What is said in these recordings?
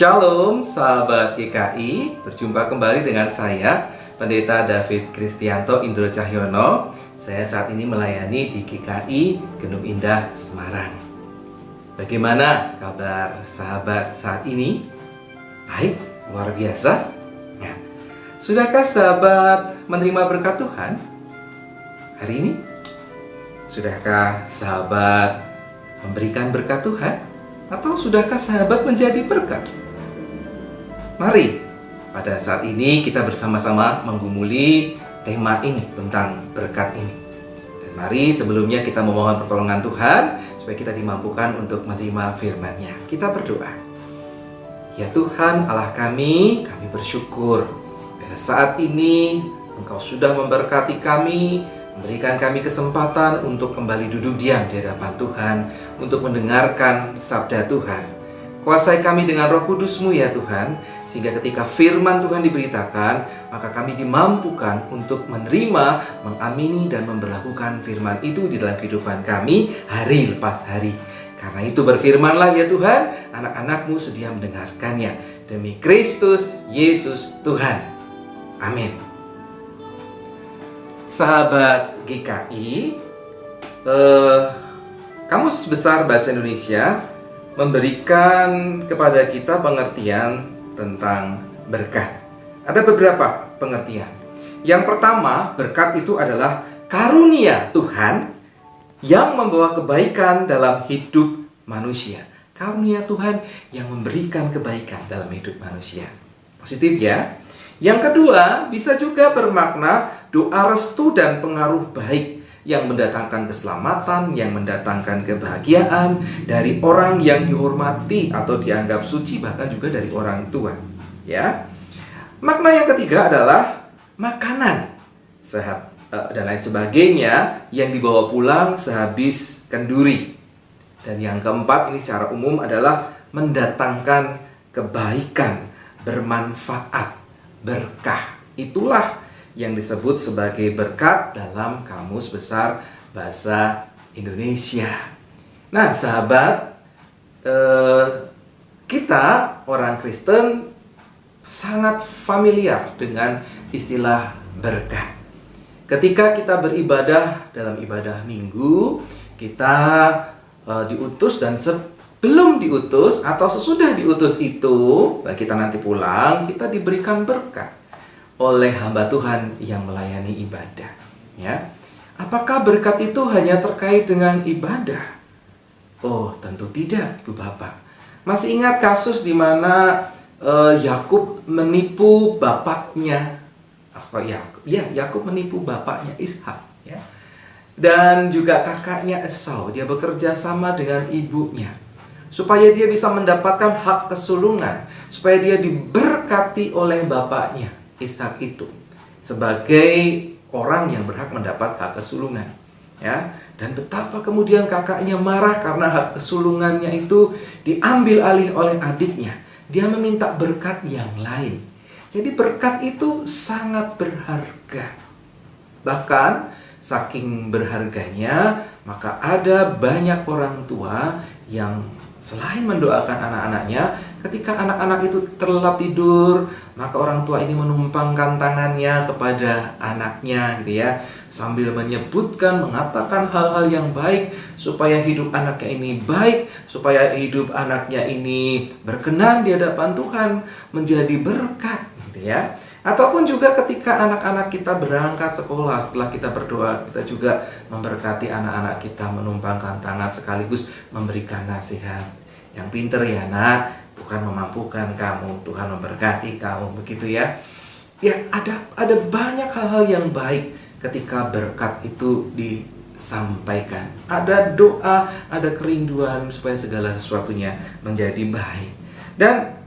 Shalom sahabat GKI, berjumpa kembali dengan saya Pendeta David Kristianto Indro Cahyono. Saya saat ini melayani di GKI Genung Indah, Semarang. Bagaimana kabar sahabat saat ini? Baik, luar biasa ya. Sudahkah sahabat menerima berkat Tuhan hari ini? Sudahkah sahabat memberikan berkat Tuhan? Atau sudahkah sahabat menjadi berkat? Mari, pada saat ini kita bersama-sama menggumuli tema ini tentang berkat ini. Dan mari sebelumnya kita memohon pertolongan Tuhan supaya kita dimampukan untuk menerima firman-Nya. Kita berdoa. Ya Tuhan Allah kami bersyukur pada saat ini Engkau sudah memberkati kami, memberikan kami kesempatan untuk kembali duduk diam di hadapan Tuhan, untuk mendengarkan sabda Tuhan. Kuasai kami dengan Roh Kudus-Mu ya Tuhan, sehingga ketika firman Tuhan diberitakan, maka kami dimampukan untuk menerima, mengamini, dan memberlakukan firman itu di dalam kehidupan kami hari lepas hari. Karena itu berfirmanlah ya Tuhan, anak-anak-Mu sedia mendengarkannya. Demi Kristus Yesus Tuhan. Amin. Sahabat GKI, Kamus Besar Bahasa Indonesia memberikan kepada kita pengertian tentang berkat. Ada beberapa pengertian. Yang pertama, berkat itu adalah karunia Tuhan yang membawa kebaikan dalam hidup manusia. Karunia Tuhan yang memberikan kebaikan dalam hidup manusia. Positif ya. Yang kedua, bisa juga bermakna doa restu dan pengaruh baik yang mendatangkan keselamatan, yang mendatangkan kebahagiaan dari orang yang dihormati atau dianggap suci, bahkan juga dari orang tua. Ya. Makna yang ketiga adalah makanan, sehat dan lain sebagainya yang dibawa pulang sehabis kenduri. Dan yang keempat ini secara umum adalah mendatangkan kebaikan, bermanfaat, berkah. Itulah yang disebut sebagai berkat dalam Kamus Besar Bahasa Indonesia. Nah, sahabat, kita orang Kristen sangat familiar dengan istilah berkat. Ketika kita beribadah dalam ibadah minggu, kita diutus, dan sebelum diutus atau sesudah diutus itu, kita nanti pulang, kita diberikan berkat oleh hamba Tuhan yang melayani ibadah. Ya, apakah berkat itu hanya terkait dengan ibadah? Oh, tentu tidak, Ibu Bapak. Masih ingat kasus di mana Yakub menipu bapaknya? Yakub menipu bapaknya Ishak. Ya, dan juga kakaknya Esau. Dia bekerja sama dengan ibunya supaya dia bisa mendapatkan hak kesulungan, supaya dia diberkati oleh bapaknya Ishak itu sebagai orang yang berhak mendapat hak kesulungan, ya. Dan betapa kemudian kakaknya marah karena hak kesulungannya itu diambil alih oleh adiknya. Dia meminta berkat yang lain. Jadi berkat itu sangat berharga. Bahkan saking berharganya, maka ada banyak orang tua yang selain mendoakan anak-anaknya, ketika anak-anak itu terlelap tidur, maka orang tua ini menumpangkan tangannya kepada anaknya gitu ya, sambil menyebutkan, mengatakan hal-hal yang baik supaya hidup anaknya ini baik, supaya hidup anaknya ini berkenan di hadapan Tuhan, menjadi berkat gitu ya. Ataupun juga ketika anak-anak kita berangkat sekolah, setelah kita berdoa, kita juga memberkati anak-anak kita, menumpangkan tangan sekaligus memberikan nasihat. Yang pinter ya nak, Tuhan memampukan kamu, Tuhan memberkati kamu, begitu ya. Ya, ada banyak hal-hal yang baik ketika berkat itu disampaikan. Ada doa, ada kerinduan supaya segala sesuatunya menjadi baik. Dan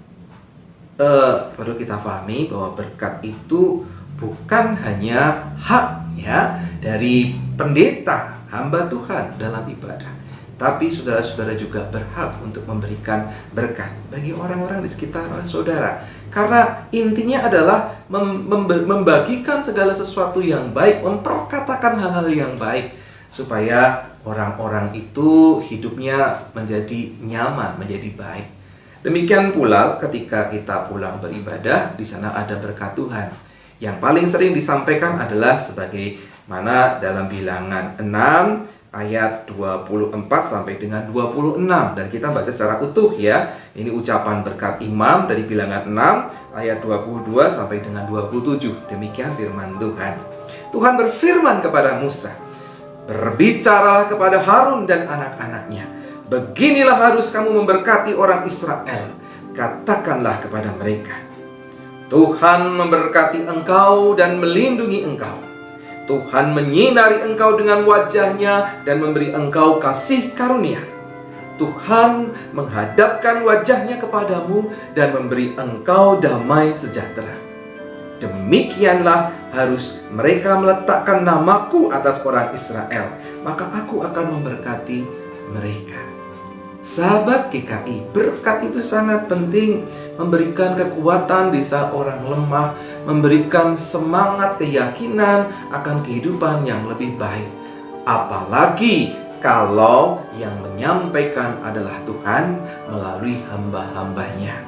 perlu kita pahami bahwa berkat itu bukan hanya hak ya dari pendeta, hamba Tuhan dalam ibadah, tapi saudara-saudara juga berhak untuk memberikan berkat bagi orang-orang di sekitar saudara. Karena intinya adalah membagikan segala sesuatu yang baik, memperkatakan hal-hal yang baik supaya orang-orang itu hidupnya menjadi nyaman, menjadi baik. Demikian pula ketika kita pulang beribadah, di sana ada berkat Tuhan. Yang paling sering disampaikan adalah sebagaimana dalam Bilangan 6 ayat 24 sampai dengan 26. Dan kita baca secara utuh ya. Ini ucapan berkat imam dari Bilangan 6 ayat 22 sampai dengan 27. Demikian firman Tuhan. Tuhan berfirman kepada Musa, "Berbicaralah kepada Harun dan anak-anaknya. Beginilah harus kamu memberkati orang Israel. Katakanlah kepada mereka, Tuhan memberkati engkau dan melindungi engkau. Tuhan menyinari engkau dengan wajahnya dan memberi engkau kasih karunia. Tuhan menghadapkan wajahnya kepadamu dan memberi engkau damai sejahtera. Demikianlah harus mereka meletakkan namaku atas orang Israel, maka aku akan memberkati mereka." Sahabat GKI, berkat itu sangat penting, memberikan kekuatan di saat orang lemah, memberikan semangat keyakinan akan kehidupan yang lebih baik. Apalagi kalau yang menyampaikan adalah Tuhan melalui hamba-hambanya.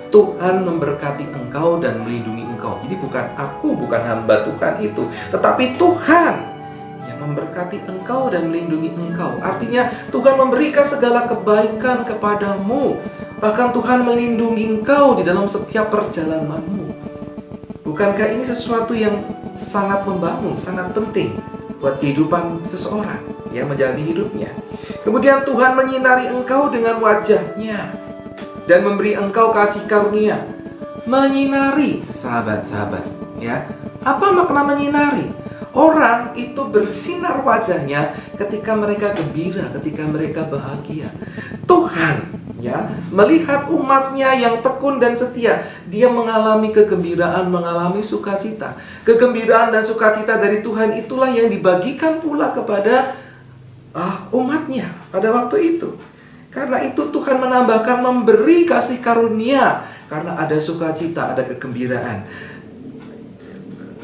Tuhan memberkati engkau dan melindungi engkau. Jadi bukan aku, bukan hamba Tuhan itu, tetapi Tuhan yang memberkati engkau dan melindungi engkau. Artinya Tuhan memberikan segala kebaikan kepadamu. Bahkan Tuhan melindungi engkau di dalam setiap perjalananmu. Bukankah ini sesuatu yang sangat membangun, sangat penting buat kehidupan seseorang yang menjalani hidupnya. Kemudian Tuhan menyinari engkau dengan wajahnya dan memberi engkau kasih karunia. Menyinari, sahabat-sahabat, ya. Apa makna menyinari? Orang itu bersinar wajahnya ketika mereka gembira, ketika mereka bahagia. Tuhan ya melihat umatnya yang tekun dan setia, dia mengalami kegembiraan, mengalami sukacita. Kegembiraan dan sukacita dari Tuhan itulah yang dibagikan pula kepada umatnya pada waktu itu. Karena itu Tuhan menambahkan memberi kasih karunia, karena ada sukacita, ada kegembiraan.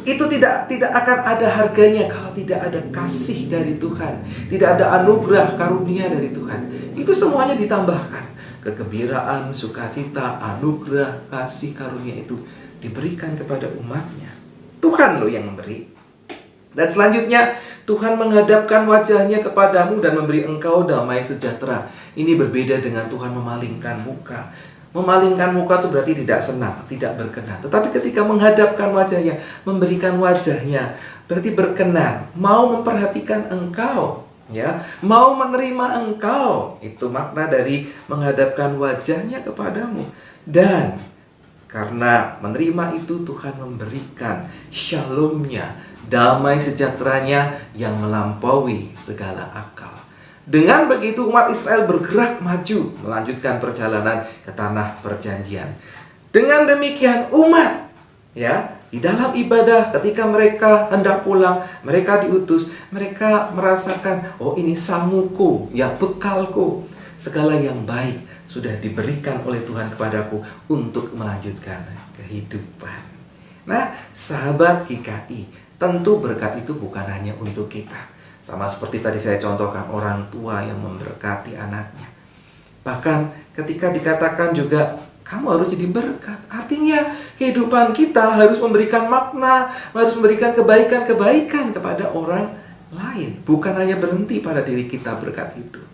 Itu tidak akan ada harganya kalau tidak ada kasih dari Tuhan, tidak ada anugerah karunia dari Tuhan. Itu semuanya ditambahkan. Kegembiraan, sukacita, anugerah, kasih karunia itu diberikan kepada umatnya. Tuhan loh yang memberi. Dan selanjutnya Tuhan menghadapkan wajahnya kepadamu dan memberi engkau damai sejahtera. Ini berbeda dengan Tuhan memalingkan muka. Memalingkan muka itu berarti tidak senang, tidak berkenan. Tetapi ketika menghadapkan wajahnya, memberikan wajahnya, berarti berkenan, mau memperhatikan engkau, ya, mau menerima engkau. Itu makna dari menghadapkan wajahnya kepadamu. Dan karena menerima itu, Tuhan memberikan shalom-Nya, damai sejahteranya yang melampaui segala akal. Dengan begitu umat Israel bergerak maju melanjutkan perjalanan ke tanah perjanjian. Dengan demikian umat ya di dalam ibadah ketika mereka hendak pulang, mereka diutus, mereka merasakan, oh ini sanguku, ya bekalku, segala yang baik sudah diberikan oleh Tuhan kepadaku untuk melanjutkan kehidupan. Nah, sahabat GKI, tentu berkat itu bukan hanya untuk kita. Sama seperti tadi saya contohkan orang tua yang memberkati anaknya. Bahkan ketika dikatakan juga kamu harus jadi berkat. Artinya kehidupan kita harus memberikan makna, harus memberikan kebaikan-kebaikan kepada orang lain. Bukan hanya berhenti pada diri kita berkat itu.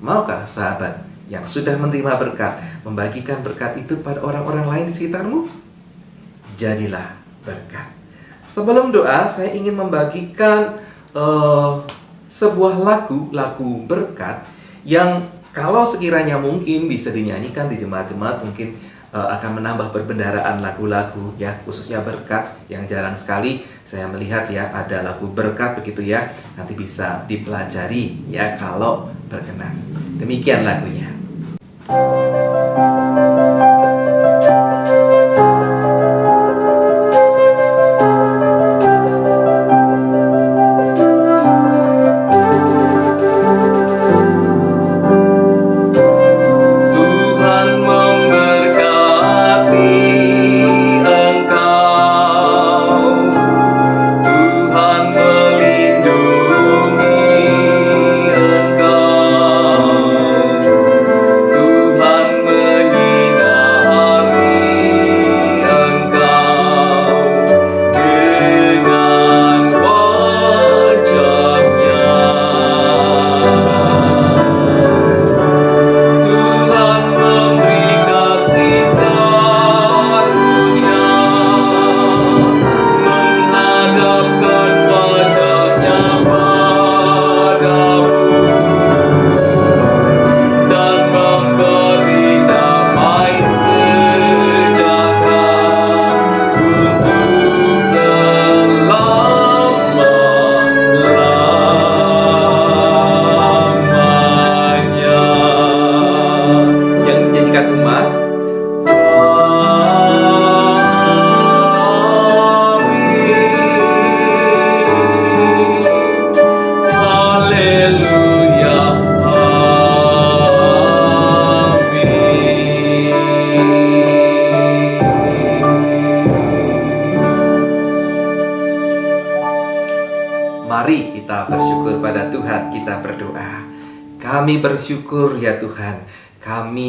Maukah sahabat yang sudah menerima berkat membagikan berkat itu pada orang-orang lain di sekitarmu? Jadilah berkat. Sebelum doa, saya ingin membagikan sebuah lagu berkat yang kalau sekiranya mungkin bisa dinyanyikan di jemaat-jemaat, mungkin akan menambah perbendaharaan lagu-lagu ya, khususnya berkat yang jarang sekali saya melihat ya ada lagu berkat begitu ya. Nanti bisa dipelajari ya kalau berkenan. Demikian lagunya. bersyukur pada Tuhan, kita berdoa. Kami bersyukur ya Tuhan,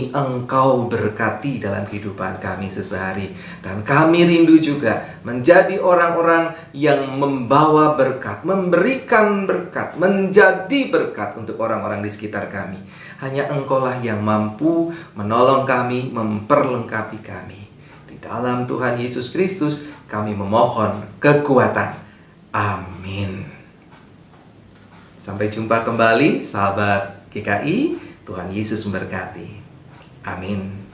Engkau berkati dalam kehidupan kami sehari-hari. Dan kami rindu juga menjadi orang-orang yang membawa berkat, memberikan berkat, menjadi berkat untuk orang-orang di sekitar kami. Hanya Engkaulah yang mampu menolong kami, memperlengkapi kami. Di dalam Tuhan Yesus Kristus kami memohon kekuatan. Amin. Sampai jumpa kembali sahabat GKI. Tuhan Yesus memberkati. Amin.